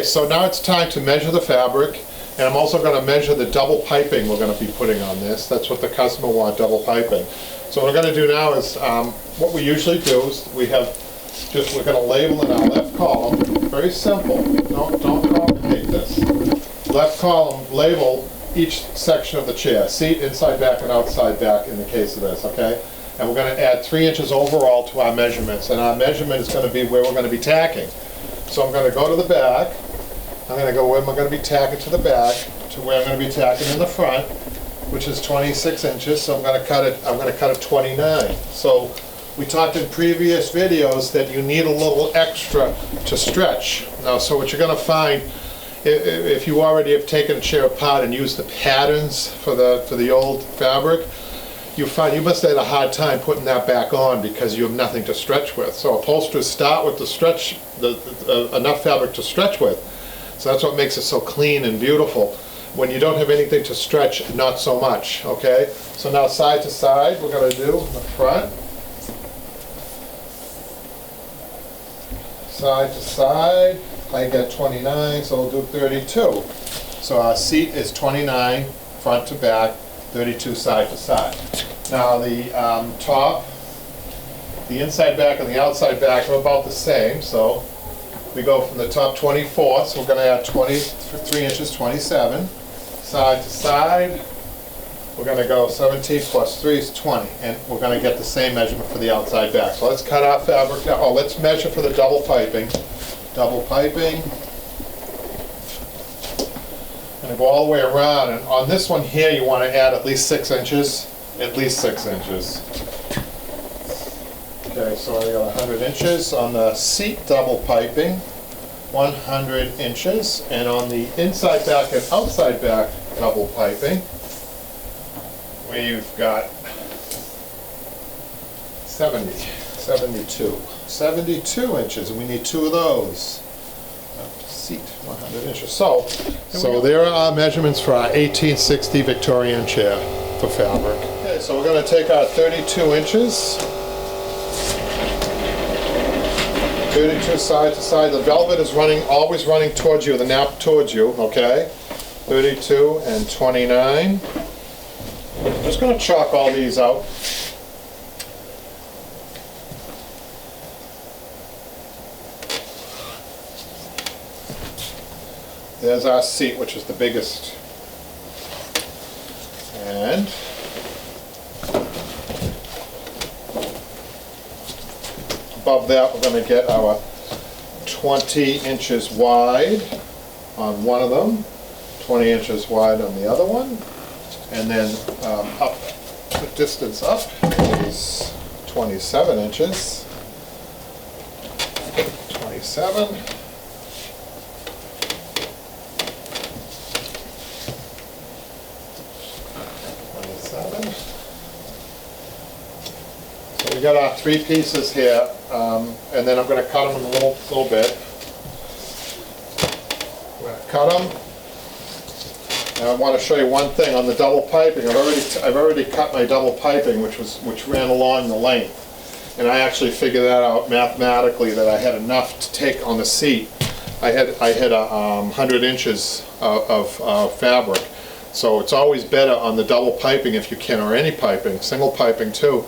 so now it's time to measure the fabric, and I'm also going to measure the double piping we're going to be putting on this. That's what the customer wants, double piping. So what we're going to do now is, what we usually do is we're going to label in our left column. Very simple. Don't complicate this. Left column, label each section of the chair. Seat, inside back, and outside back in the case of this, okay? And we're going to add 3 inches overall to our measurements, and our measurement is going to be where we're going to be tacking. So I'm going to go to the back. I'm going to go where I'm going to be tacking to the back, to where I'm going to be tacking in the front, which is 26 inches. So I'm going to cut it 29. So we talked in previous videos that you need a little extra to stretch. Now, so what you're going to find, if you already have taken a chair apart and used the patterns for the old fabric, you find you must have had a hard time putting that back on because you have nothing to stretch with. So upholsterers start with enough fabric to stretch with. So that's what makes it so clean and beautiful. When you don't have anything to stretch, not so much, okay? So now side to side, we're going to do the front. Side to side, I get 29, so we'll do 32. So our seat is 29, front to back, 32 side to side. Now the top, the inside back and the outside back are about the same, so we go from the top 24, so we're going to add 3 inches, 27. Side to side, we're going to go 17 plus 3 is 20, and we're going to get the same measurement for the outside back. So let's cut our fabric now. Oh, let's measure for the double piping. Double piping. I'm going to go all the way around, and on this one here you want to add at least 6 inches. At least 6 inches. Okay, so I got 100 inches. On the seat double piping, 100 inches. And on the inside back and outside back double piping, we've got 72 inches, and we need 2 of those. Seat, 100 inches. So there are our measurements for our 1860 Victorian chair for fabric. Okay, so we're going to take our 32 inches, 32 side to side. The velvet is always running towards you, the nap towards you, okay? 32 and 29. I'm just going to chalk all these out. There's our seat, which is the biggest. And above that, we're going to get our 20 inches wide on one of them, 20 inches wide on the other one, and then up, the distance up is 27 inches. 27. So we got our 3 pieces here, and then I'm going to cut them in a little bit. I'm going to cut them. And I want to show you one thing on the double piping. I've already cut my double piping, which ran along the length, and I actually figured that out mathematically that I had enough to take on the seat. I had 100 inches of fabric. So it's always better on the double piping if you can, or any piping, single piping too,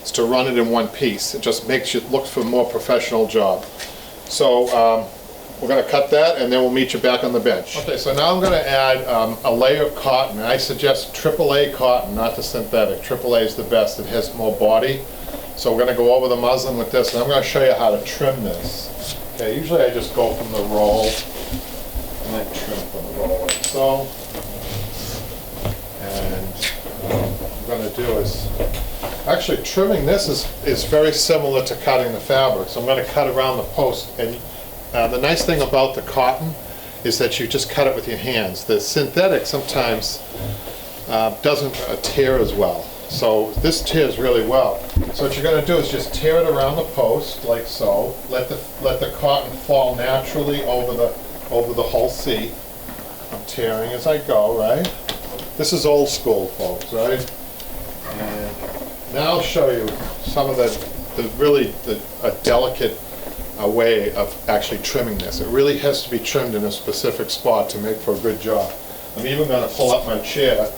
is to run it in one piece. It just makes you look for a more professional job. So we're going to cut that, and then we'll meet you back on the bench. Okay, so now I'm going to add a layer of cotton. I suggest AAA cotton, not the synthetic. AAA is the best. It has more body. So we're going to go over the muslin with this, and I'm going to show you how to trim this. Okay, usually I just go from the roll and then trim from the roll like so. And what I'm going to do is, actually trimming this is very similar to cutting the fabric. So I'm going to cut around the post, and the nice thing about the cotton is that you just cut it with your hands. The synthetic sometimes doesn't tear as well. So this tears really well. So what you're going to do is just tear it around the post like so. Let the cotton fall naturally over the whole seat. I'm tearing as I go, right? This is old school, folks, right? And now I'll show you some of a delicate a way of actually trimming this. It really has to be trimmed in a specific spot to make for a good job. I'm even going to pull up my chair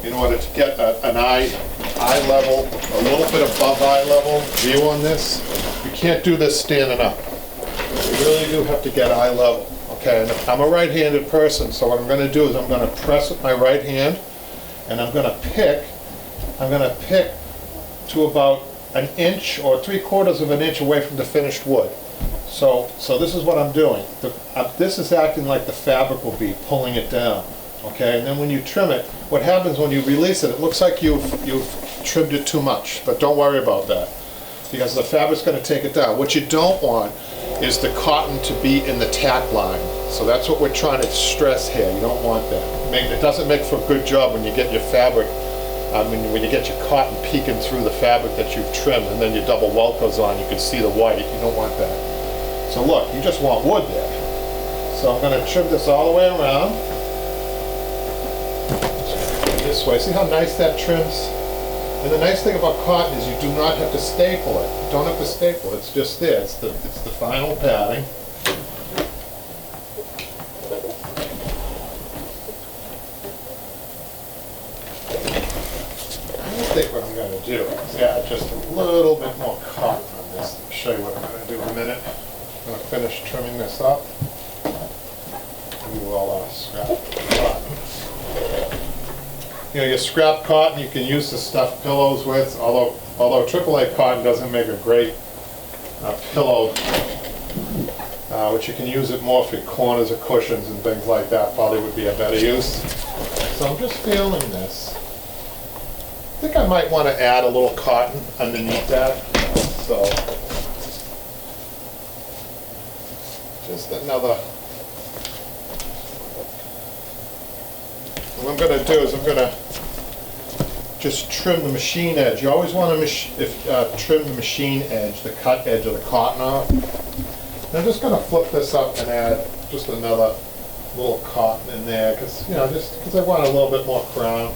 in order to get an eye level, a little bit above eye level view on this. You can't do this standing up. You really do have to get eye level. Okay, and I'm a right-handed person, so what I'm going to do is I'm going to press with my right hand, and I'm going to pick to about an inch or 3/4 of an inch away from the finished wood. So this is what I'm doing. This is acting like the fabric will be pulling it down. Okay, and then when you trim it, what happens when you release it, it looks like you've trimmed it too much, but don't worry about that, because the fabric's going to take it down. What you don't want is the cotton to be in the tack line. So that's what we're trying to stress here. You don't want that. It doesn't make for a good job when you get your fabric, when you get your cotton peeking through the fabric that you've trimmed, and then your double welt goes on, you can see the white. You don't want that. So look, you just want wood there. So I'm going to trim this all the way around. This way. See how nice that trims? And the nice thing about cotton is you do not have to staple it. You don't have to staple it. It's just there. It's the final padding. I think what I'm going to do is add just a little bit more cotton on this. I'll show you what I'm going to do in a minute. I'm going to finish trimming this up. We will scrap cotton. You know, your scrap cotton you can use to stuff pillows with, although AAA cotton doesn't make a great pillow, which you can use it more for corners of cushions and things like that, probably would be a better use. So I'm just feeling this. I think I might want to add a little cotton underneath that. So just another. What I'm going to do is I'm going to just trim the machine edge. You always want to trim the machine edge, the cut edge of the cotton off. And I'm just going to flip this up and add just another little cotton in there, because just because I want a little bit more crown.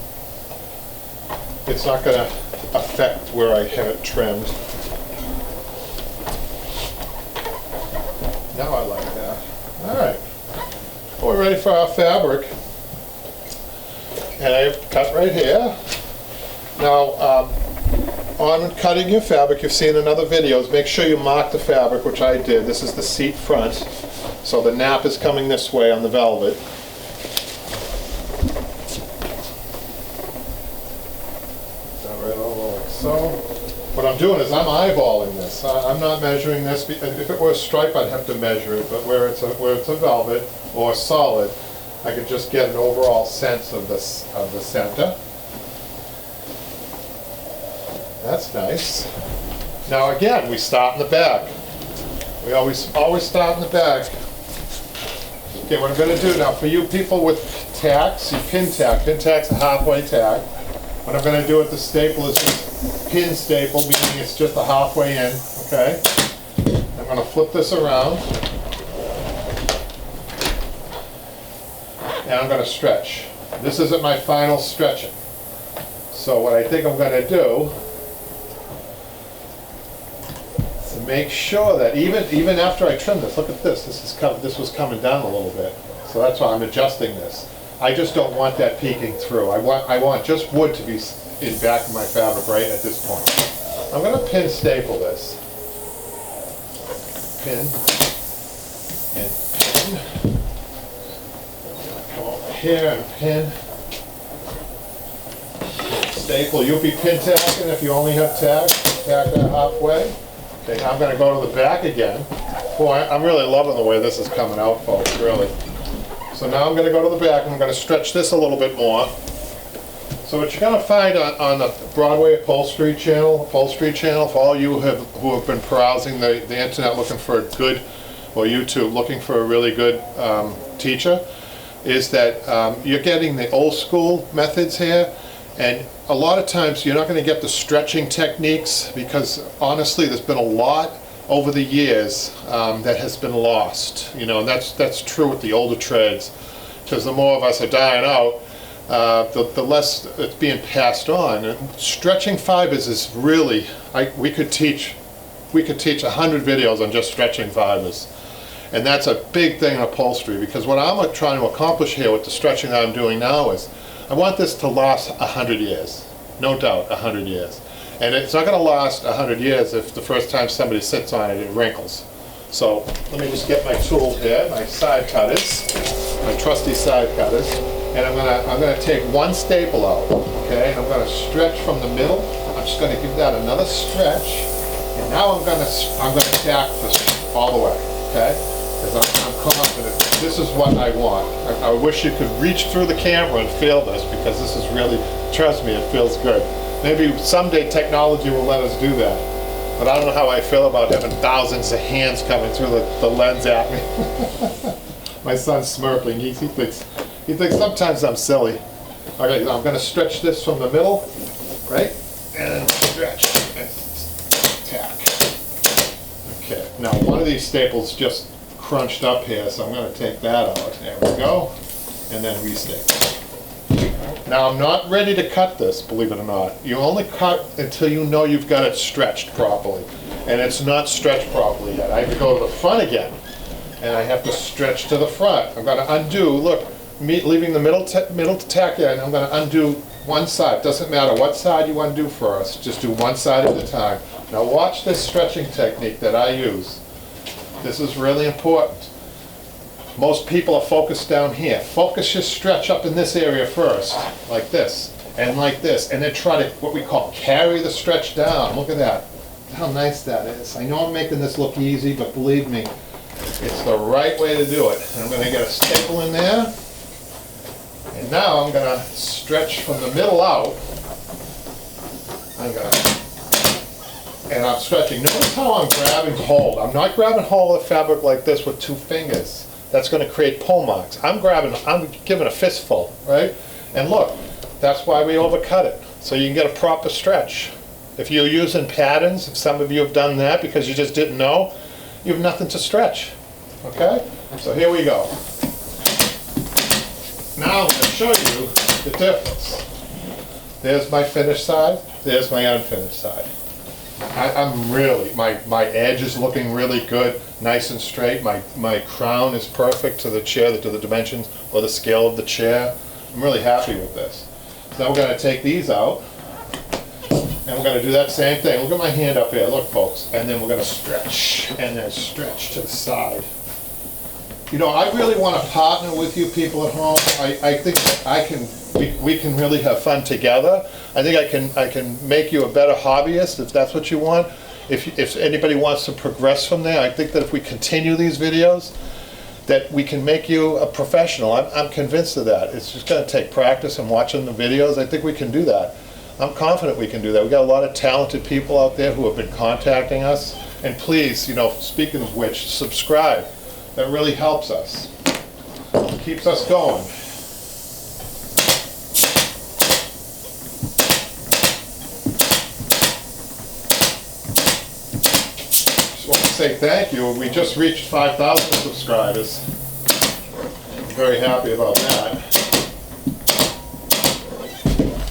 It's not going to affect where I have it trimmed. Now I like that. All right. Well, we're ready for our fabric. And I have cut right here. Now, on cutting your fabric, you've seen in other videos, make sure you mark the fabric, which I did. This is the seat front. So the nap is coming this way on the velvet. Like so. What I'm doing is I'm eyeballing this. I'm not measuring this. If it were a stripe, I'd have to measure it. But where it's a velvet or solid, I could just get an overall sense of the center. That's nice. Now again, we start in the back. We always start in the back. Okay, what I'm going to do now, for you people with tacks, you pin tack. Pin tack's a halfway tack. What I'm going to do with the staple is just pin staple, meaning it's just a halfway in. Okay. I'm going to flip this around. And I'm going to stretch. This isn't my final stretching. So what I think I'm going to do is to make sure that even after I trim this, look at this. This was coming down a little bit. So that's why I'm adjusting this. I just don't want that peeking through. I want just wood to be in back of my fabric right at this point. I'm going to pin staple this. Pin and pin. Here and pin. Staple. You'll be pin tacking if you only have tack. Tack that halfway. Okay, I'm going to go to the back again. Boy, I'm really loving the way this is coming out, folks, really. So now I'm going to go to the back and I'm going to stretch this a little bit more. So what you're going to find on the Broadway Upholstery Channel, for all you who have been browsing the internet looking for a good, or YouTube looking for a really good teacher, is that you're getting the old school methods here, and a lot of times you're not going to get the stretching techniques, because honestly there's been a lot over the years that has been lost, and that's true with the older trades, because the more of us are dying out, the less it's being passed on. And stretching fibers is really, we could teach we could teach 100 videos on just stretching fibers. And that's a big thing in upholstery, because what I'm trying to accomplish here with the stretching that I'm doing now is I want this to last 100 years. No doubt, 100 years. And it's not going to last 100 years if the first time somebody sits on it, it wrinkles. So let me just get my tool here, my side cutters, my trusty side cutters, and I'm gonna take one staple out, okay? And I'm gonna stretch from the middle. I'm just gonna give that another stretch, and now I'm gonna tack this all the way, okay? Because I'm confident this is what I want. I wish you could reach through the camera and feel this, because this is really, trust me, it feels good. Maybe someday technology will let us do that. But I don't know how I feel about having thousands of hands coming through the lens at me. My son's smirking. He thinks sometimes I'm silly. Okay, I'm going to stretch this from the middle, right? And stretch and tack. Okay, now one of these staples just crunched up here, so I'm going to take that out. There we go. And then restaple. Now I'm not ready to cut this, believe it or not. You only cut until you know you've got it stretched properly. And it's not stretched properly yet. I have to go to the front again. And I have to stretch to the front. I'm going to undo, look, leaving the middle to tack in, I'm going to undo one side. Doesn't matter what side you undo first, just do one side at a time. Now watch this stretching technique that I use. This is really important. Most people are focused down here. Focus your stretch up in this area first, like this, and then try to, what we call, carry the stretch down. Look at that, how nice that is. I know I'm making this look easy, but believe me, it's the right way to do it. And I'm going to get a staple in there, and now I'm going to stretch from the middle out. And I'm stretching. Notice how I'm grabbing hold. I'm not grabbing hold of the fabric like this with two fingers. That's going to create pull marks. I'm giving a fistful, right? And look, that's why we overcut it, so you can get a proper stretch. If you're using patterns, if some of you have done that because you just didn't know, you have nothing to stretch, okay? So here we go. Now I'm going to show you the difference. There's my finished side, there's my unfinished side. I'm really, my edge is looking really good, nice and straight. My crown is perfect to the chair, to the dimensions or the scale of the chair. I'm really happy with this. So now we're going to take these out, and we're going to do that same thing. Look at my hand up here, look folks, and then we're going to stretch, and then stretch to the side. You know, I really want to partner with you people at home. I think we can really have fun together. I think I can make you a better hobbyist if that's what you want. If anybody wants to progress from there, I think that if we continue these videos, that we can make you a professional. I'm convinced of that. It's just going to take practice and watching the videos. I think we can do that. I'm confident we can do that. We've got a lot of talented people out there who have been contacting us. And please, you know, speaking of which, subscribe. That really helps us. It keeps us going. Just want to say thank you. We just reached 5,000 subscribers. I'm very happy about that.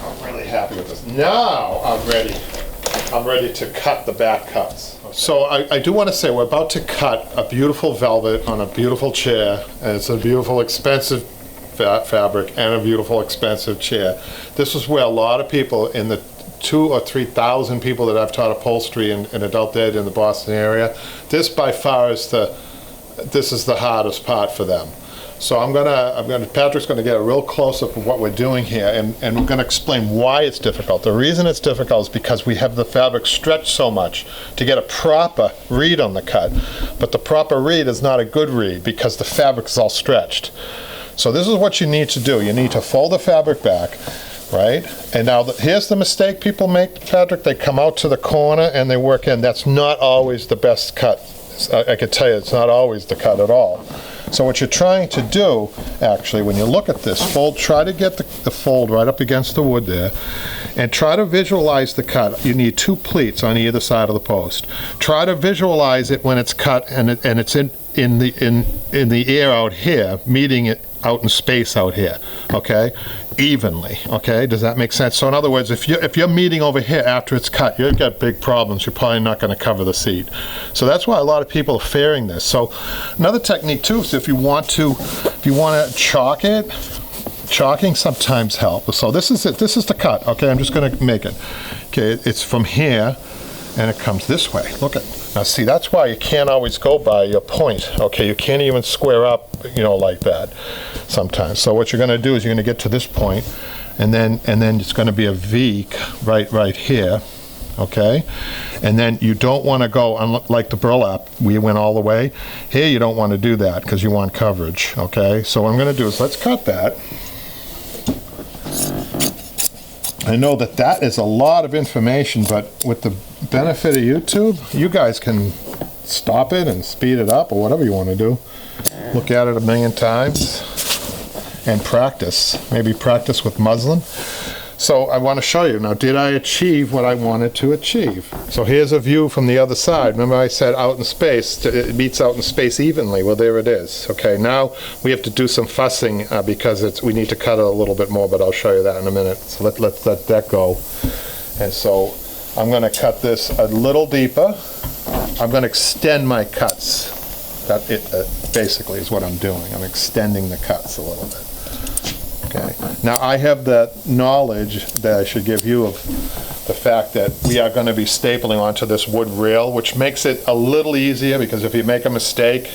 I'm really happy with this. Now I'm ready. I'm ready to cut the back cuts. So I do want to say we're about to cut a beautiful velvet on a beautiful chair, and it's a beautiful expensive fabric and a beautiful expensive chair. This is where a lot of people in the 2,000 or 3,000 people that I've taught upholstery in adult ed in the Boston area, this by far is this is the hardest part for them. So Patrick's gonna get a real close-up of what we're doing here, and we're gonna explain why it's difficult. The reason it's difficult is because we have the fabric stretched so much to get a proper read on the cut. But the proper read is not a good read because the fabric is all stretched. So this is what you need to do. You need to fold the fabric back, right? And now here's the mistake people make, Patrick. They come out to the corner and they work in. That's not always the best cut. I can tell you, it's not always the cut at all. So what you're trying to do, actually, when you look at this fold, try to get the fold right up against the wood there, and try to visualize the cut. You need 2 pleats on either side of the post. Try to visualize it when it's cut and it's in the air out here, meeting it out in space out here, okay, evenly, okay? Does that make sense? So in other words, if you're meeting over here after it's cut, you've got big problems. You're probably not going to cover the seat. So that's why a lot of people are fearing this. So another technique too is if you want to chalk it, chalking sometimes helps. So this is it. This is the cut, okay? I'm just going to make it. Okay, it's from here, and it comes this way. Look at. Now see, that's why you can't always go by your point, okay? You can't even square up, you know, like that sometimes. So what you're going to do is you're going to get to this point, and then it's going to be a V right here, okay? And then you don't want to go, like the burlap, we went all the way. Here you don't want to do that because you want coverage, okay? So what I'm going to do is let's cut that. I know that is a lot of information, but with the benefit of YouTube, you guys can stop it and speed it up or whatever you want to do. Look at it a million times and practice. Maybe practice with muslin. So I want to show you. Now, did I achieve what I wanted to achieve? So here's a view from the other side. Remember I said out in space, it meets out in space evenly. Well, there it is. Okay, now we have to do some fussing because we need to cut it a little bit more, but I'll show you that in a minute. So let's let that go. And so I'm going to cut this a little deeper. I'm going to extend my cuts. That basically is what I'm doing. I'm extending the cuts a little bit. Okay. Now I have the knowledge that I should give you of the fact that we are going to be stapling onto this wood rail, which makes it a little easier because if you make a mistake,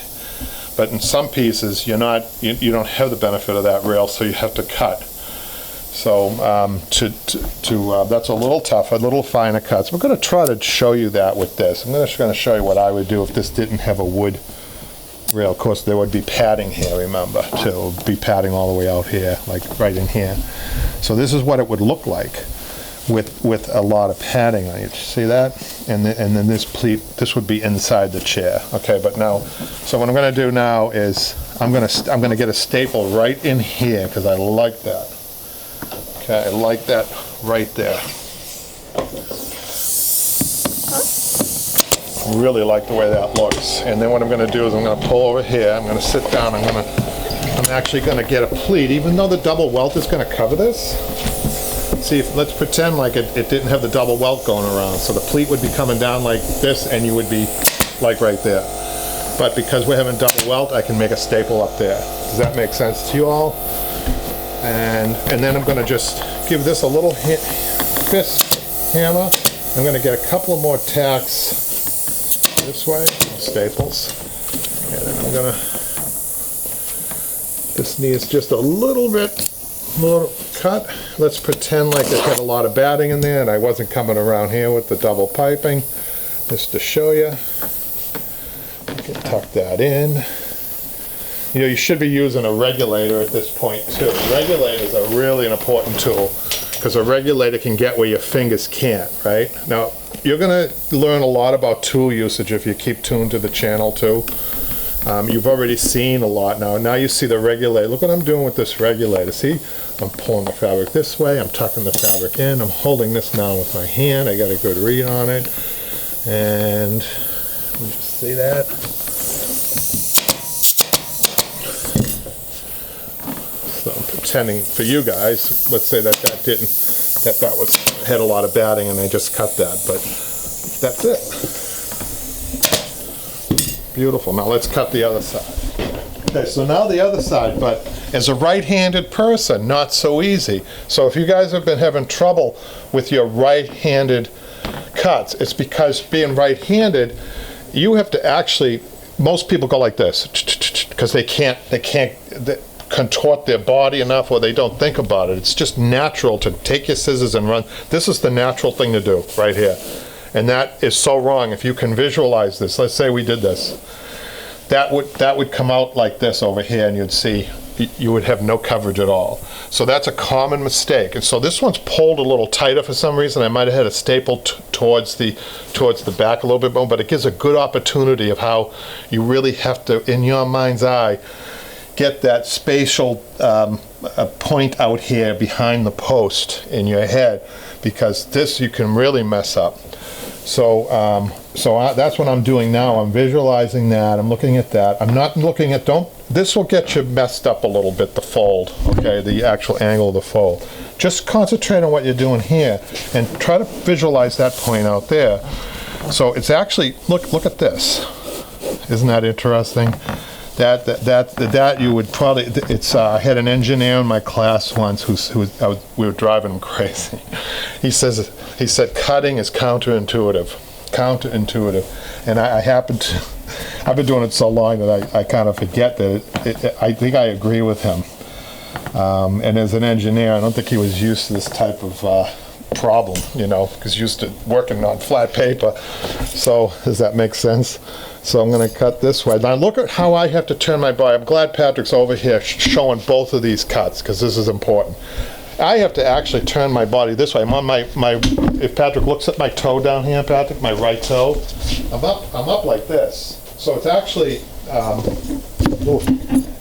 but in some pieces you don't have the benefit of that rail, so you have to cut. So that's a little tougher, a little finer cuts. We're going to try to show you that with this. I'm just going to show you what I would do if this didn't have a wood rail. Of course, there would be padding here, remember, too. It would be padding all the way out here, like right in here. So this is what it would look like with a lot of padding on it. See that? And then this pleat, this would be inside the chair. Okay, but now, so what I'm going to do now is I'm going to get a staple right in here because I like that. Okay, I like that right there. Really like the way that looks. And then what I'm going to do is I'm going to pull over here, I'm going to sit down, I'm actually going to get a pleat, even though the double welt is going to cover this. See, let's pretend like it didn't have the double welt going around. So the pleat would be coming down like this and you would be like right there. But because we're having double welt, I can make a staple up there. Does that make sense to you all? And then I'm going to just give this a little fist hammer. I'm going to get a couple of more tacks this way, staples, and then I'm gonna, this needs just a little bit more cut. Let's pretend like it had a lot of batting in there and I wasn't coming around here with the double piping, just to show you. You can tuck that in. You know, you should be using a regulator at this point too. Regulators are really an important tool because a regulator can get where your fingers can't, right? Now, you're going to learn a lot about tool usage if you keep tuned to the channel too. You've already seen a lot now. Now you see the regulator. Look what I'm doing with this regulator. See, I'm pulling the fabric this way. I'm tucking the fabric in. I'm holding this now with my hand. I got a good read on it. And let me just see that. So I'm pretending for you guys, let's say that had a lot of batting and I just cut that, but that's it. Beautiful. Now let's cut the other side. Okay, so now the other side, but as a right-handed person, not so easy. So if you guys have been having trouble with your right-handed cuts, it's because being right-handed, you have to actually, most people go like this because they can't contort their body enough or they don't think about it. It's just natural to take your scissors and run. This is the natural thing to do right here. And that is so wrong. If you can visualize this, let's say we did this, that would come out like this over here and you'd see, you would have no coverage at all. So that's a common mistake. And so this one's pulled a little tighter for some reason. I might have had a staple towards the back a little bit more, but it gives a good opportunity of how you really have to, in your mind's eye, get that spatial point out here behind the post in your head, because this you can really mess up. That's what I'm doing now. I'm visualizing that. I'm looking at that. I'm not looking at, this will get you messed up a little bit, the fold, okay, the actual angle of the fold. Just concentrate on what you're doing here and try to visualize that point out there. So it's actually, look at this. Isn't that interesting? That you would probably, I had an engineer in my class once we were driving him crazy. He said cutting is counterintuitive, and I've been doing it so long that I kind of forget that I think I agree with him. And as an engineer, I don't think he was used to this type of problem, because used to working on flat paper. So does that make sense? So I'm going to cut this way. Now look at how I have to turn my body. I'm glad Patrick's over here showing both of these cuts, because this is important. I have to actually turn my body this way. I'm on if Patrick looks at my toe down here, Patrick, my right toe, I'm up like this. So it's actually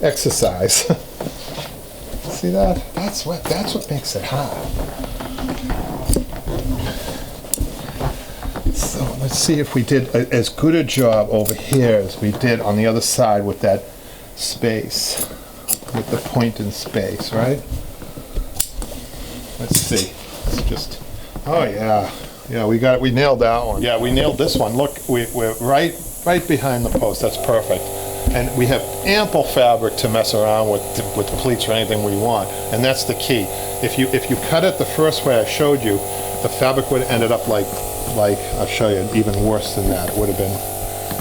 exercise. See that? That's what makes it hard. So let's see if we did as good a job over here as we did on the other side with that space, with the point in space, right? Let's see. Let's just, oh yeah. Yeah, we nailed that one. Yeah, we nailed this one. Look, we're right behind the post. That's perfect. And we have ample fabric to mess around with pleats or anything we want. And that's the key. If you cut it the first way I showed you, the fabric would have ended up like I'll show you, even worse than that. It would have been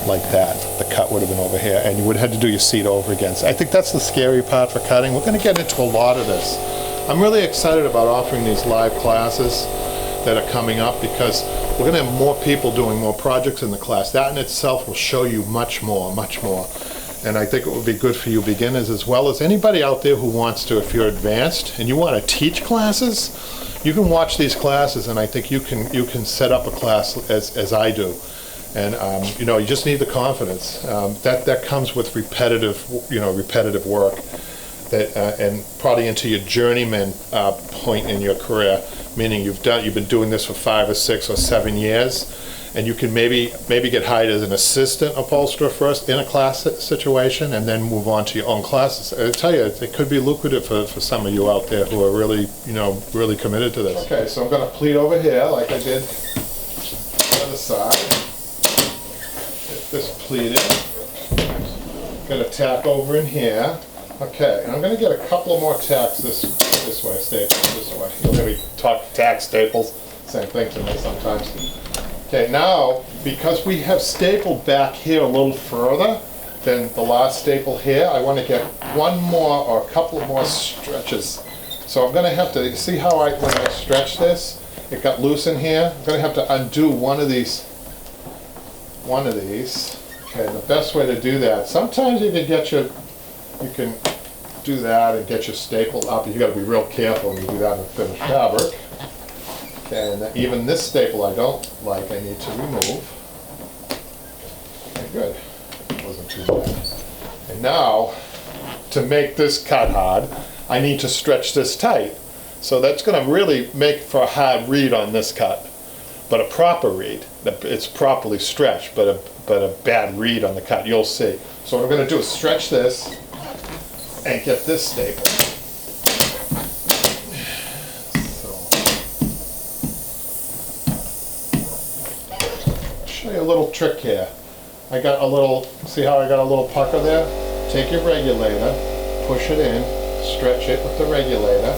like that. The cut would have been over here, and you would have had to do your seat over again. So I think that's the scary part for cutting. We're going to get into a lot of this. I'm really excited about offering these live classes that are coming up, because we're going to have more people doing more projects in the class. That in itself will show you much more. And I think it would be good for you beginners as well as anybody out there who wants to. If you're advanced and you want to teach classes, you can watch these classes, and I think you can set up a class as I do. And you just need the confidence that comes with repetitive work, and probably into your journeyman point in your career, meaning you've been doing this for 5 or 6 or 7 years, and you can maybe get hired as an assistant upholsterer first in a class situation, and then move on to your own classes. I tell you, it could be lucrative for some of you out there who are really committed to this. Okay, so I'm going to pleat over here like I did on the other side. Get this pleated. Going to tack over in here. Okay, and I'm going to get a couple of more tacks this way, staples this way. You'll hear me talk tack, staples, same thing to me sometimes. Okay, now, because we have stapled back here a little further than the last staple here, I want to get one more or a couple more stretches. So I'm going to have to, see how when I stretch this, it got loose in here. I'm going to have to undo one of these. Okay, the best way to do that, sometimes you can do that and get your staple up. You got to be real careful when you do that in finished fabric. Okay, and even this staple I don't like, I need to remove. Okay, good. Wasn't too bad. And now, to make this cut hard, I need to stretch this tight. So that's going to really make for a hard read on this cut, but a proper read. It's properly stretched, but a bad read on the cut. You'll see. So what I'm going to do is stretch this and get this staple. Show you a little trick here. I got a little, see how I got a little pucker there? Take your regulator, push it in, stretch it with the regulator,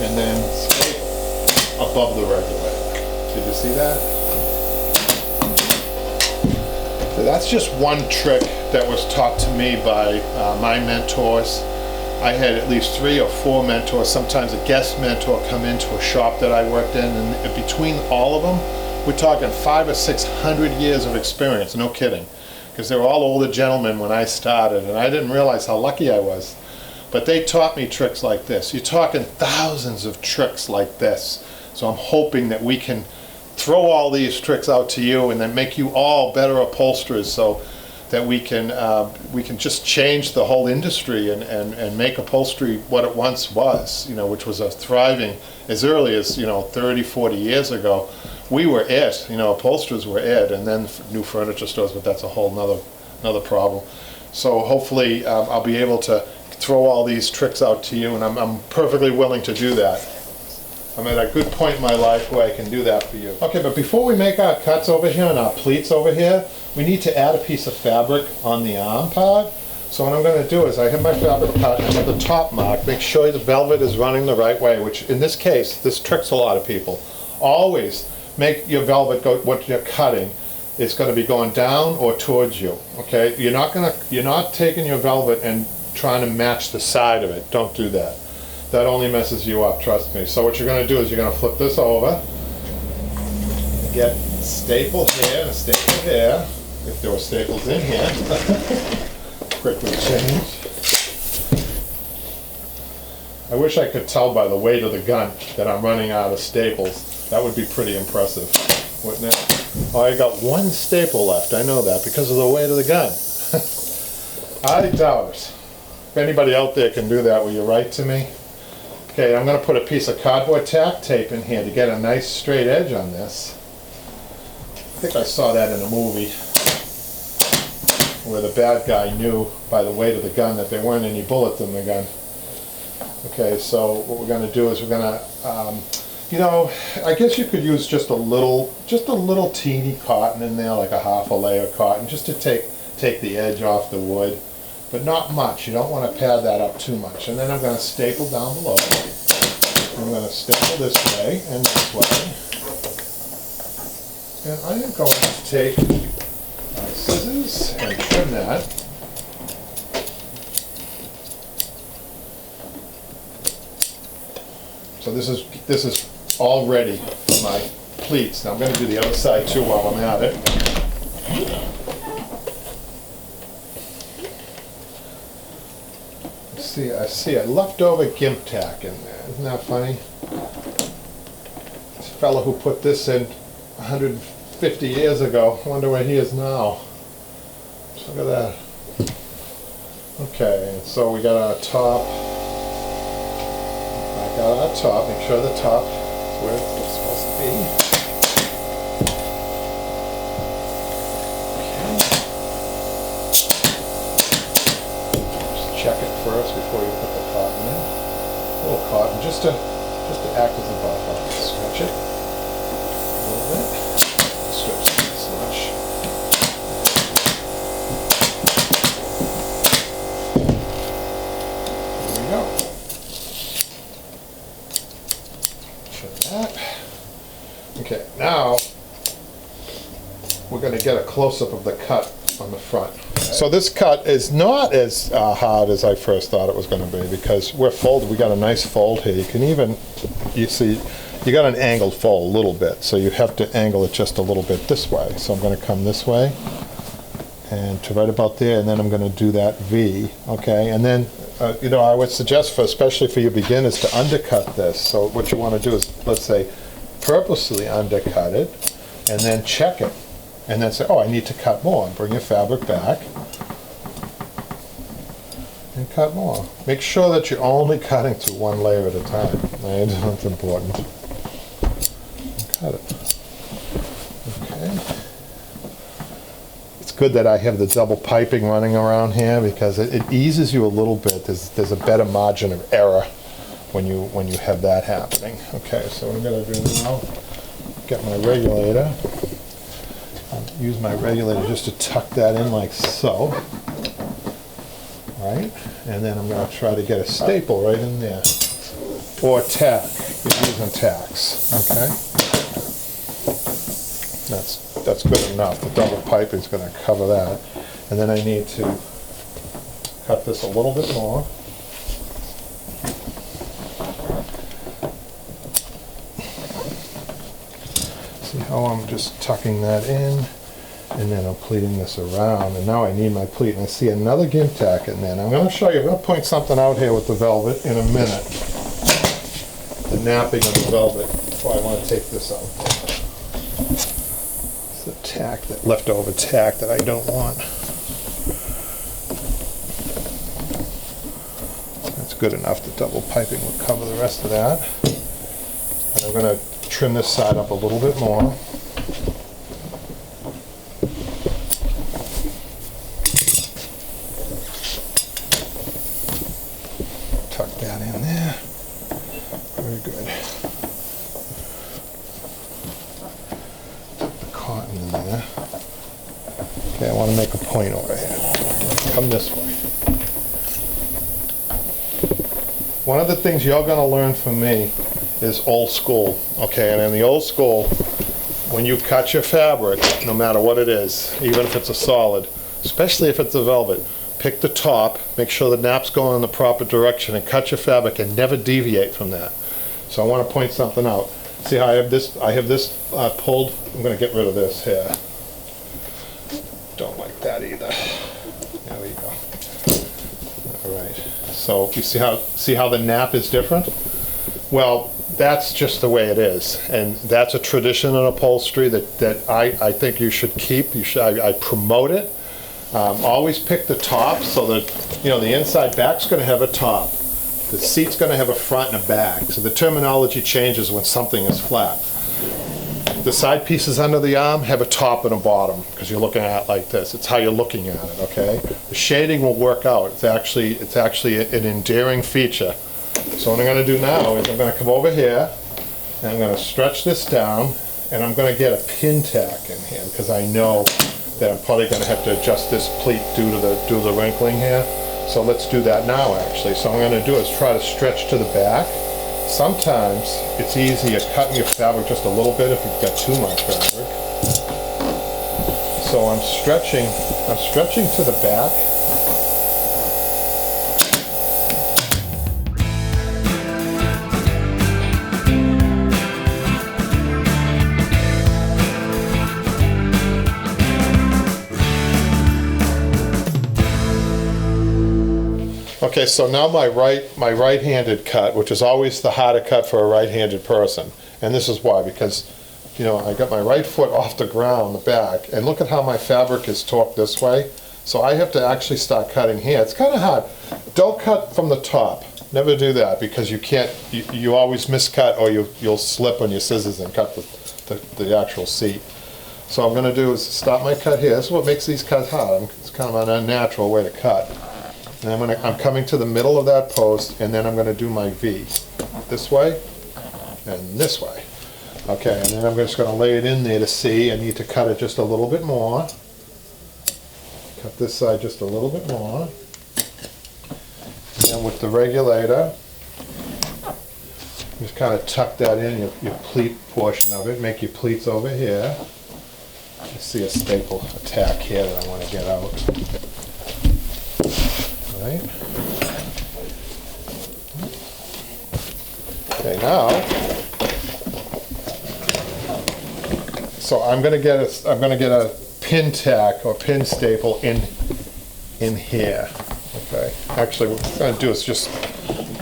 and then staple above the regulator. Did you see that? So that's just one trick that was taught to me by my mentors. I had at least 3 or 4 mentors, sometimes a guest mentor come into a shop that I worked in, and between all of them, we're talking 500 or 600 years of experience, no kidding. Because they were all older gentlemen when I started, and I didn't realize how lucky I was. But they taught me tricks like this. You're talking thousands of tricks like this. So I'm hoping that we can throw all these tricks out to you and then make you all better upholsterers, so that we can just change the whole industry and make upholstery what it once was, which was a thriving, as early as 30, 40 years ago, we were it, you know, upholsterers were it, and then new furniture stores, but that's a whole another problem. So hopefully I'll be able to throw all these tricks out to you, and I'm perfectly willing to do that. I'm at a good point in my life where I can do that for you. Okay, but before we make our cuts over here and our pleats over here, we need to add a piece of fabric on the arm part. So what I'm going to do is I have my fabric cut, and at the top mark, make sure the velvet is running the right way, which in this case, this tricks a lot of people. Always make your velvet go, what you're cutting, it's going to be going down or towards you, okay? You're not taking your velvet and trying to match the side of it. Don't do that. That only messes you up, trust me. So what you're going to do is you're going to flip this over, get a staple here and a staple here, if there were staples in here. Quickly change. I wish I could tell by the weight of the gun that I'm running out of staples. That would be pretty impressive, wouldn't it? Oh, I got one staple left. I know that because of the weight of the gun. I doubt it. If anybody out there can do that, will you write to me? Okay, I'm going to put a piece of cardboard tack tape in here to get a nice straight edge on this. I think I saw that in a movie where the bad guy knew by the weight of the gun that there weren't any bullets in the gun. Okay, so what we're going to do is we're going to, you know, I guess you could use just a little teeny cotton in there, like a half a layer of cotton, just to take the edge off the wood. But not much. You don't want to pad that up too much. And then I'm going to staple down below. I'm going to staple this way and this way. And I am going to take my scissors and trim that. So this is all ready for my pleats. Now I'm going to do the other side too while I'm at it. I see a leftover gimp tack in there. Isn't that funny? This fellow who put this in 150 years ago, I wonder where he is now. Look at that. Okay, so we got our top. I got our top. Make sure the top is where it's supposed to be. Check it first before you put the cotton in. A little cotton, just to act as a buffer. Stretch it a little bit. Stretch it this much. There we go. Show that. Okay, now we're going to get a close-up of the cut on the front. So this cut is not as hard as I first thought it was going to be, because we're folded. We got a nice fold here. You can even, you see, you got an angled fold a little bit, so you have to angle it just a little bit this way. So I'm going to come this way and to right about there, and then I'm going to do that V, okay? And then, you know, I would suggest, especially for your beginners, to undercut this. So what you want to do is, let's say, purposely undercut it, and then check it. And then say, oh, I need to cut more. Bring your fabric back and cut more. Make sure that you're only cutting through one layer at a time. Right? That's important. Cut it. Okay. It's good that I have the double piping running around here, because it eases you a little bit. There's a better margin of error when you have that happening. Okay, so what I'm going to do now, get my regulator. Use my regulator just to tuck that in like so, right? And then I'm going to try to get a staple right in there, or tack. You're using tacks, okay? That's good enough. The double piping is going to cover that, and then I need to cut this a little bit more. See how I'm just tucking that in? And then I'm pleating this around, and now I need my pleat, and I see another gimp tack in there. And I'm going to show you, I'm going to point something out here with the velvet in a minute. The napping of the velvet, before I want to take this out. It's the tack, that leftover tack that I don't want. That's good enough. The double piping will cover the rest of that. And I'm going to trim this side up a little bit more. Tuck that in there. Very good. Tuck the cotton in there. Okay, I want to make a point over here. Come this way. One of the things you're going to learn from me is old school, okay? And in the old school, when you cut your fabric, no matter what it is, even if it's a solid, especially if it's a velvet, pick the top, make sure the nap's going in the proper direction, and cut your fabric and never deviate from that. So I want to point something out. See how I have this pulled? I'm going to get rid of this here. Don't like that either. There we go. All right. So you see how the nap is different? Well, that's just the way it is, and that's a tradition in upholstery that I think you should keep. I promote it. Always pick the top so that the inside back's going to have a top. The seat's going to have a front and a back. So the terminology changes when something is flat. The side pieces under the arm have a top and a bottom because you're looking at it like this. It's how you're looking at it, okay? The shading will work out. It's actually an endearing feature. So what I'm going to do now is I'm going to come over here and I'm going to stretch this down and I'm going to get a pin tack in here because I know that I'm probably going to have to adjust this pleat due to the wrinkling here. So let's do that now actually. So what I'm going to do is try to stretch to the back. Sometimes it's easier cutting your fabric just a little bit if you've got too much fabric. So I'm stretching to the back. Okay, so now my right-handed cut, which is always the harder cut for a right-handed person, and this is why, because I got my right foot off the ground, the back, and look at how my fabric is torqued this way. So I have to actually start cutting here. It's kind of hard. Don't cut from the top. Never do that because you can't. You always miscut or you'll slip on your scissors and cut the actual seat. So what I'm going to do is start my cut here. This is what makes these cuts hard. It's kind of an unnatural way to cut. And I'm coming to the middle of that post, and then I'm going to do my V. This way, and this way. Okay, and then I'm just going to lay it in there to see. I need to cut it just a little bit more. Cut this side just a little bit more. And with the regulator, just kind of tuck that in, your pleat portion of it. Make your pleats over here. I see a staple attack here that I want to get out. Right. Okay, now, so I'm going to get a pin tack or pin staple in here. Okay. Actually, what we're going to do is just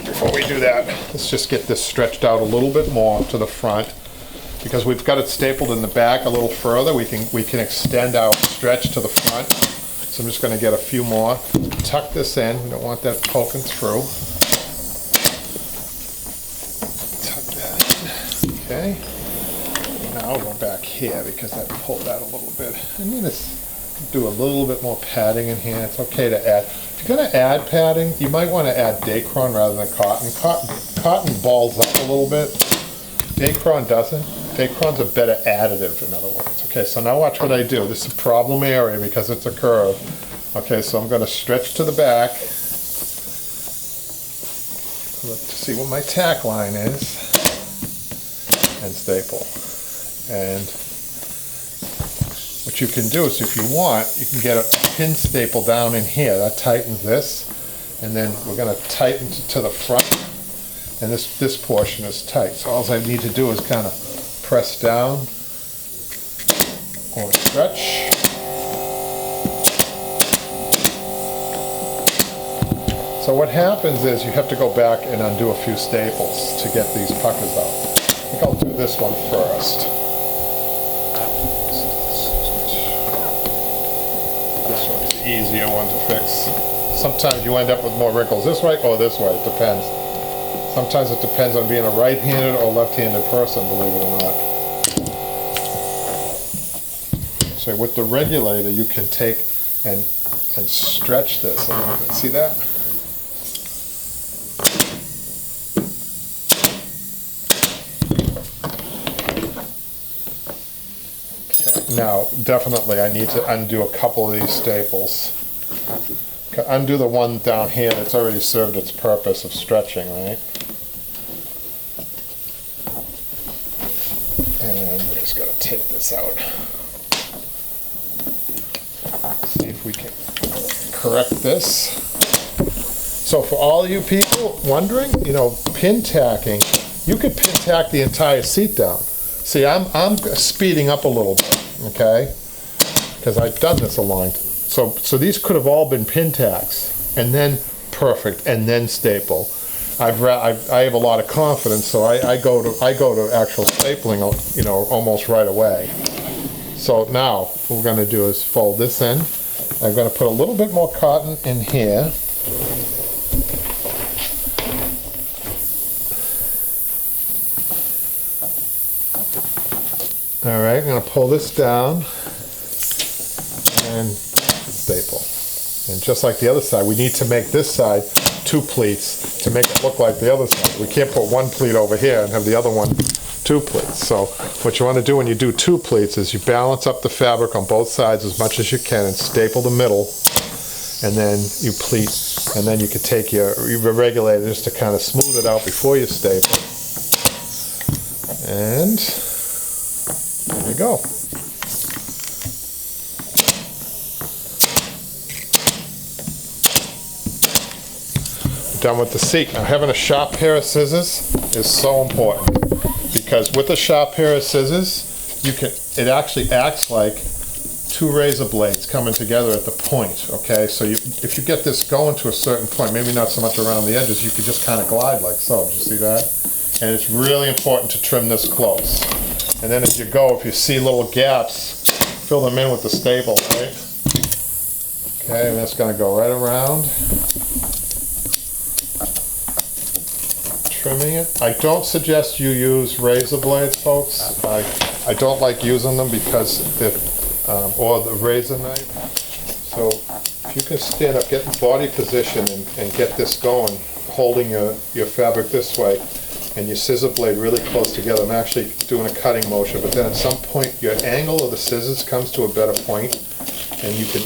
before we do that, let's just get this stretched out a little bit more to the front because we've got it stapled in the back a little further. We can extend our stretch to the front. So I'm just going to get a few more. Tuck this in. We don't want that poking through. Tuck that in. Okay. Now I'll go back here because I pulled that a little bit. I need to do a little bit more padding in here. It's okay to add. If you're going to add padding, you might want to add Dacron rather than cotton. Cotton balls up a little bit. Dacron doesn't. Dacron's a better additive, in other words. Okay, so now watch what I do. This is a problem area because it's a curve. Okay, so I'm going to stretch to the back. Look to see what my tack line is. And staple. And what you can do is, if you want, you can get a pin staple down in here. That tightens this. And then we're going to tighten to the front. And this portion is tight. So all I need to do is kind of press down or stretch. So what happens is you have to go back and undo a few staples to get these puckers out. I think I'll do this one first. This one's the easier one to fix. Sometimes you end up with more wrinkles this way or this way, it depends. Sometimes it depends on being a right-handed or left-handed person, believe it or not. So with the regulator, you can take and stretch this a little bit. See that? Okay. Now, definitely, I need to undo a couple of these staples. Undo the one down here that's already served its purpose of stretching, right? And we're just going to take this out. See if we can correct this. So for all you people wondering, you know, pin tacking, you could pin tack the entire seat down. See, I'm speeding up a little bit, okay? Because I've done this a long time. So these could have all been pin tacks, and then perfect, and then staple. I have a lot of confidence, so I go to actual stapling, you know, almost right away. So now what we're going to do is fold this in. I'm going to put a little bit more cotton in here. All right, I'm going to pull this down and staple. And just like the other side, we need to make this side 2 pleats to make it look like the other side. We can't put 1 pleat over here and have the other one 2 pleats. So what you want to do when you do 2 pleats is you balance up the fabric on both sides as much as you can and staple the middle, and then you pleat, and then you can take your regulator just to kind of smooth it out before you staple. And there you go. Done with the seat. Now having a sharp pair of scissors is so important, because with a sharp pair of scissors, it actually acts like 2 razor blades coming together at the point, okay? So if you get this going to a certain point, maybe not so much around the edges, you could just kind of glide like so. Did you see that? And it's really important to trim this close. And then as you go, if you see little gaps, fill them in with the staple, right? Okay, and that's going to go right around. Trimming it. I don't suggest you use razor blades, folks. I don't like using them because or the razor knife. So if you can stand up, get in body position and get this going, holding your fabric this way, and your scissor blade really close together. I'm actually doing a cutting motion, but then at some point your angle of the scissors comes to a better point, and you can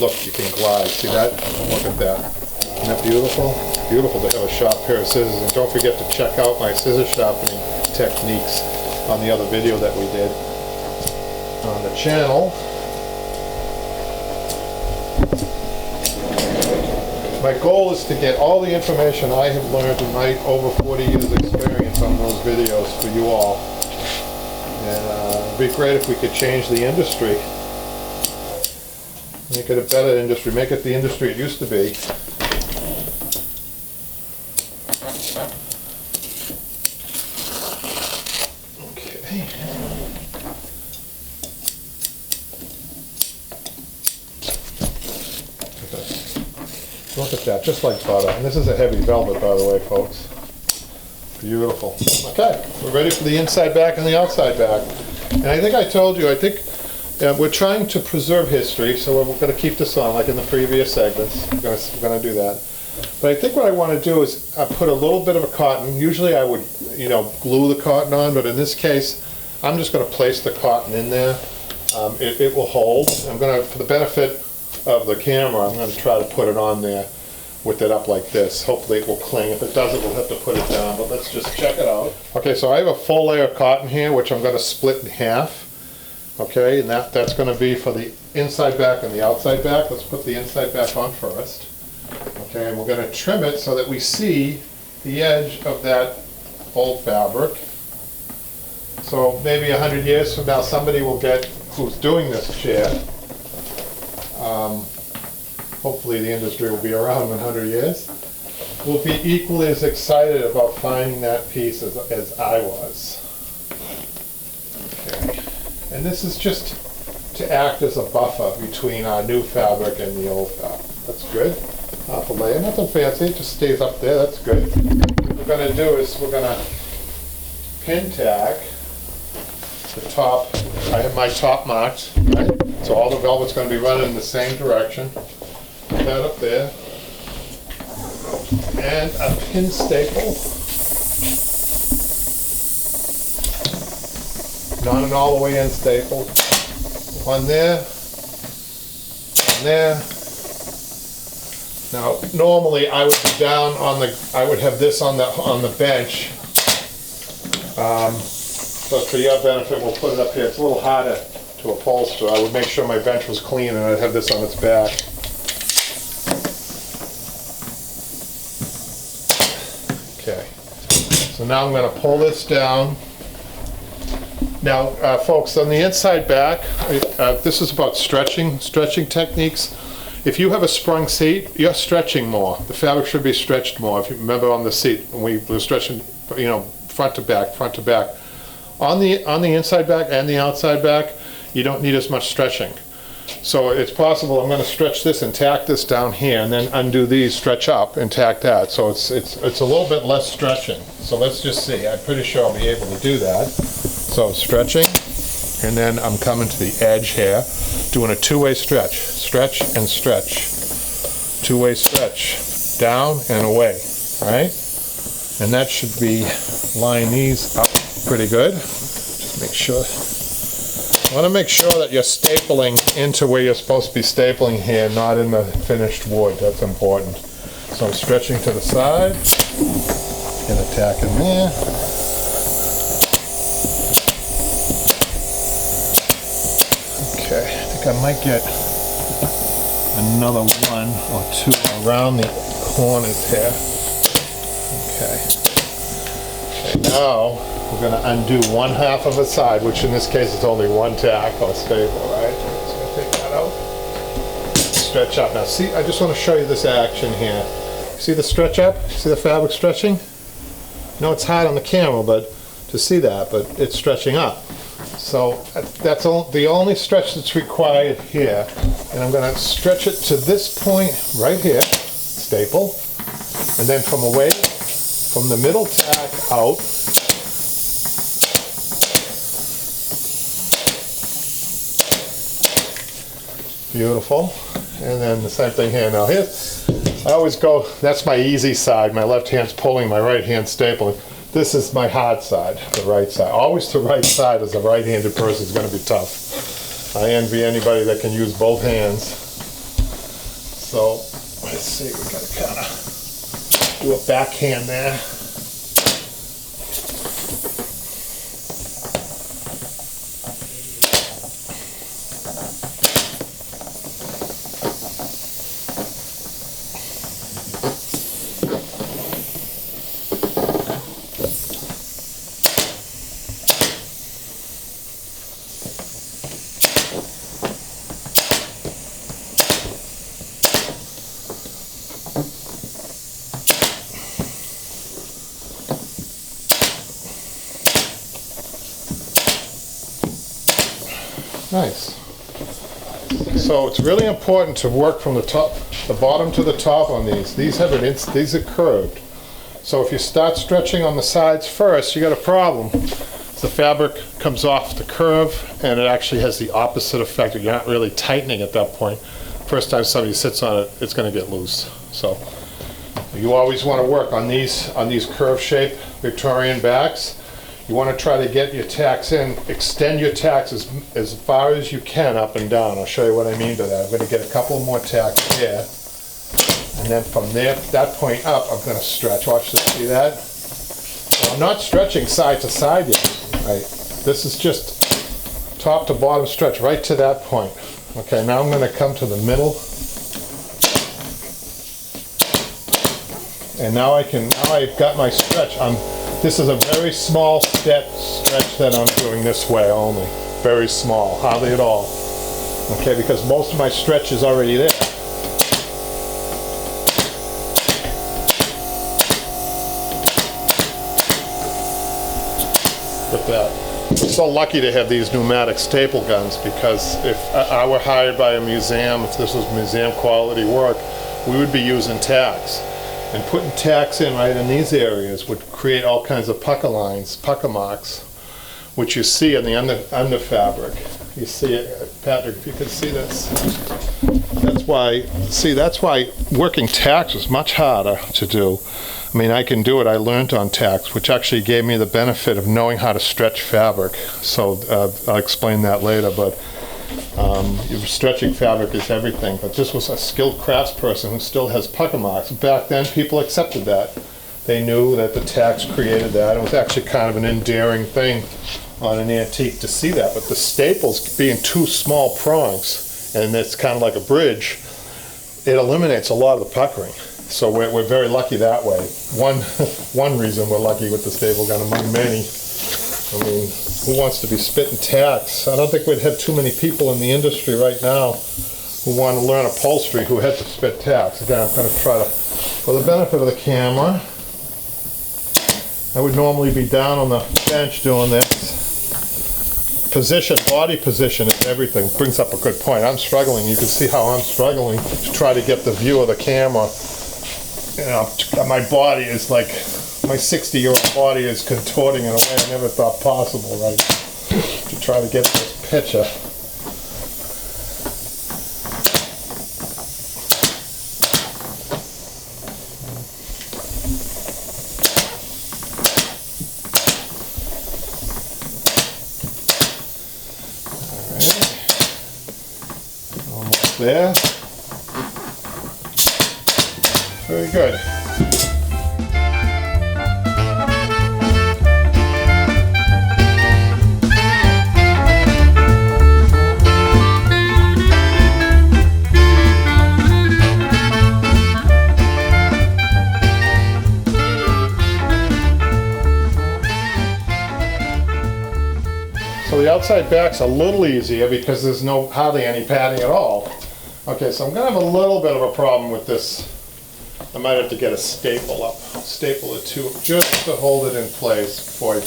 glide. See that? Look at that. Isn't that beautiful? Beautiful to have a sharp pair of scissors. And don't forget to check out my scissor sharpening techniques on the other video that we did on the channel. My goal is to get all the information I have learned in my over 40 years experience on those videos for you all. And it'd be great if we could change the industry. Make it a better industry. Make it the industry it used to be. Okay. Look at that, just like butter. And this is a heavy velvet, by the way, folks. Beautiful. Okay, we're ready for the inside back and the outside back. And I think I told you, we're trying to preserve history, so we're going to keep this on, like in the previous segments. We're going to do that. But I think what I want to do is put a little bit of a cotton. Usually I would, glue the cotton on, but in this case, I'm just going to place the cotton in there. It will hold. I'm going to, for the benefit of the camera, I'm going to try to put it on there with it up like this. Hopefully it will cling. If it doesn't, we'll have to put it down, but let's just check it out. Okay, so I have a full layer of cotton here, which I'm going to split in half. Okay, and that's going to be for the inside back and the outside back. Let's put the inside back on first. Okay, and we're going to trim it so that we see the edge of that old fabric. So maybe 100 years from now, somebody will get, who's doing this chair, hopefully the industry will be around in 100 years, will be equally as excited about finding that piece as I was. Okay. And this is just to act as a buffer between our new fabric and the old fabric. That's good. half a layer, nothing fancy, it just stays up there, that's good. What we're going to do is we're going to pin tag the top. I have my top marked, right? So all the velvet's going to be running in the same direction. Put that up there. And a pin staple. Not an all the way in staple. One there. One there. Now, normally I would be down on the, I would have this on the bench. But for your benefit, we'll put it up here. It's a little harder to upholster. I would make sure my bench was clean and I'd have this on its back. Okay. So now I'm going to pull this down. Now, folks, on the inside back, this is about stretching techniques. If you have a sprung seat, you're stretching more. The fabric should be stretched more. If you remember on the seat, when we were stretching, you know, front to back, front to back. On the inside back and the outside back, you don't need as much stretching. So it's possible I'm going to stretch this and tack this down here, and then undo these, stretch up, and tack that. So it's a little bit less stretching. So let's just see. I'm pretty sure I'll be able to do that. So stretching, and then I'm coming to the edge here, doing a two-way stretch. Stretch and stretch. Two-way stretch. Down and away. All right? And that should be line these up pretty good. Just make sure. I want to make sure that you're stapling into where you're supposed to be stapling here, not in the finished wood. That's important. So I'm stretching to the side and attacking there. Okay, I think I might get another one or two around the corners here. Okay. Okay, now we're going to undo one half of a side, which in this case is only one tack or staple, right? Just going to take that out. Stretch up. Now see, I just want to show you this action here. See the stretch up? See the fabric stretching? No, it's hard on the camera, but to see that, but it's stretching up. So that's the only stretch that's required here. And I'm going to stretch it to this point right here, staple, and then from the middle tack out, beautiful. And then the same thing here. Now here, I always go, that's my easy side. My left hand's pulling, my right hand's stapling. This is my hard side, the right side. Always the right side as a right-handed person is going to be tough. I envy anybody that can use both hands. So let's see, we got to kind of do a backhand there. Nice. So it's really important to work from the bottom to the top on these. These are curved. So if you start stretching on the sides first, you got a problem. The fabric comes off the curve, and it actually has the opposite effect. You're not really tightening at that point. First time somebody sits on it, it's going to get loose. So you always want to work on these curve-shaped Victorian backs. You want to try to get your tacks in, extend your tacks as far as you can up and down. I'll show you what I mean by that. I'm going to get a couple more tacks here. And then from there, that point up, I'm going to stretch. Watch this, see that? Well, I'm not stretching side to side yet. Right? This is just top to bottom stretch right to that point. Okay, now I'm going to come to the middle. And now I've got my stretch. This is a very small stretch that I'm doing this way only. Very small, hardly at all. Okay, because most of my stretch is already there. Look at that. I'm so lucky to have these pneumatic staple guns, because if I were hired by a museum, if this was museum quality work, we would be using tacks. And putting tacks in right in these areas would create all kinds of pucker lines, pucker marks, which you see in the under fabric. You see it, Patrick, if you can see this. That's why working tacks is much harder to do. I mean, I can do it. I learned on tacks, which actually gave me the benefit of knowing how to stretch fabric. So I'll explain that later, but stretching fabric is everything. But this was a skilled craftsperson who still has pucker marks. Back then, people accepted that. They knew that the tacks created that. It was actually kind of an endearing thing on an antique to see that. But the staples being two small prongs, and it's kind of like a bridge, it eliminates a lot of the puckering. So we're very lucky that way. One reason we're lucky with the staple gun among many. I mean, who wants to be spitting tacks? I don't think we'd have too many people in the industry right now who want to learn upholstery who had to spit tacks. Again, I'm going to try to, for the benefit of the camera, I would normally be down on the bench doing this. Position, body position is everything. Brings up a good point. I'm struggling. You can see how I'm struggling to try to get the view of the camera. You know, my body is like, my 60-year-old body is contorting in a way I never thought possible, right? To try to get this picture. All right. Almost there. Very good. So the outside back's a little easier because there's hardly any padding at all. Okay, so I'm going to have a little bit of a problem with this. I might have to get a staple it to just to hold it in place before I,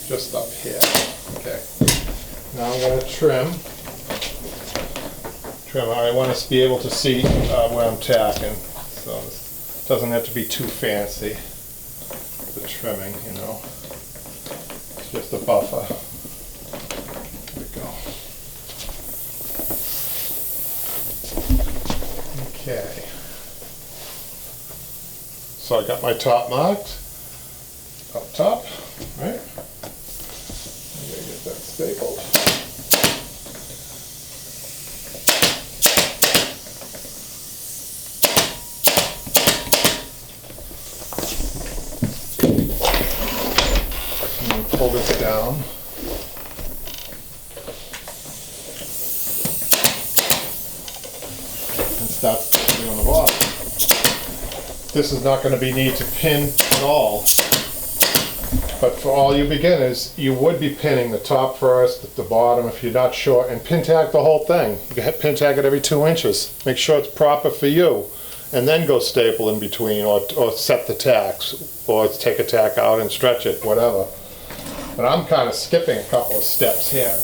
just up here. Okay. Now I'm going to trim. I want to be able to see where I'm tacking, so it doesn't have to be too fancy. The trimming, you know. It's just a buffer. There we go. Okay. So I got my top marked, up top, right? I'm going to get that stapled. And pull this down. And start putting on the bottom. This is not going to be need to pin at all, but for all you beginners, you would be pinning the top first, the bottom if you're not sure, and pin tack the whole thing. You can pin tack it every 2 inches. Make sure it's proper for you, and then go staple in between, or set the tacks, or take a tack out and stretch it, whatever. But I'm kind of skipping a couple of steps here.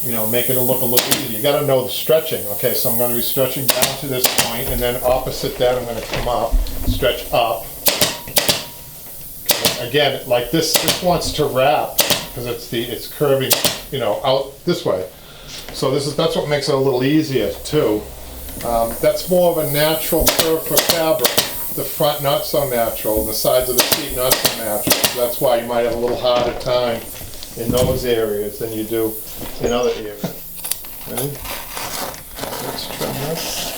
You know, make it look a little easier. You got to know the stretching. Okay, so I'm going to be stretching down to this point, and then opposite that, I'm going to come up, stretch up. Again, like this wants to wrap because it's curving, you know, out this way. So that's what makes it a little easier too. That's more of a natural curve for fabric. The front not so natural, the sides of the seat not so natural. So that's why you might have a little harder time in those areas than you do in other areas. Ready? Let's trim this.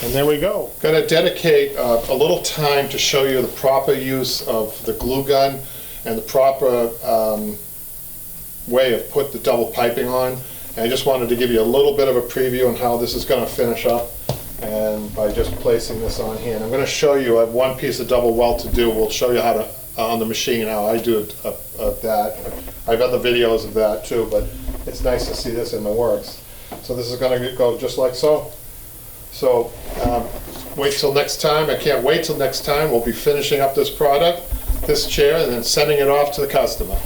And there we go. Going to dedicate a little time to show you the proper use of the glue gun and the proper way of put the double piping on. And I just wanted to give you a little bit of a preview on how this is going to finish up. and by just placing this on here. And I'm going to show you, I have one piece of double welt to do. We'll show you how to, on the machine, how I do that. I have other videos of that too, but it's nice to see this in the works. So this is going to go just like so. So wait till next time. I can't wait till next time. We'll be finishing up this product, this chair, and then sending it off to the customer.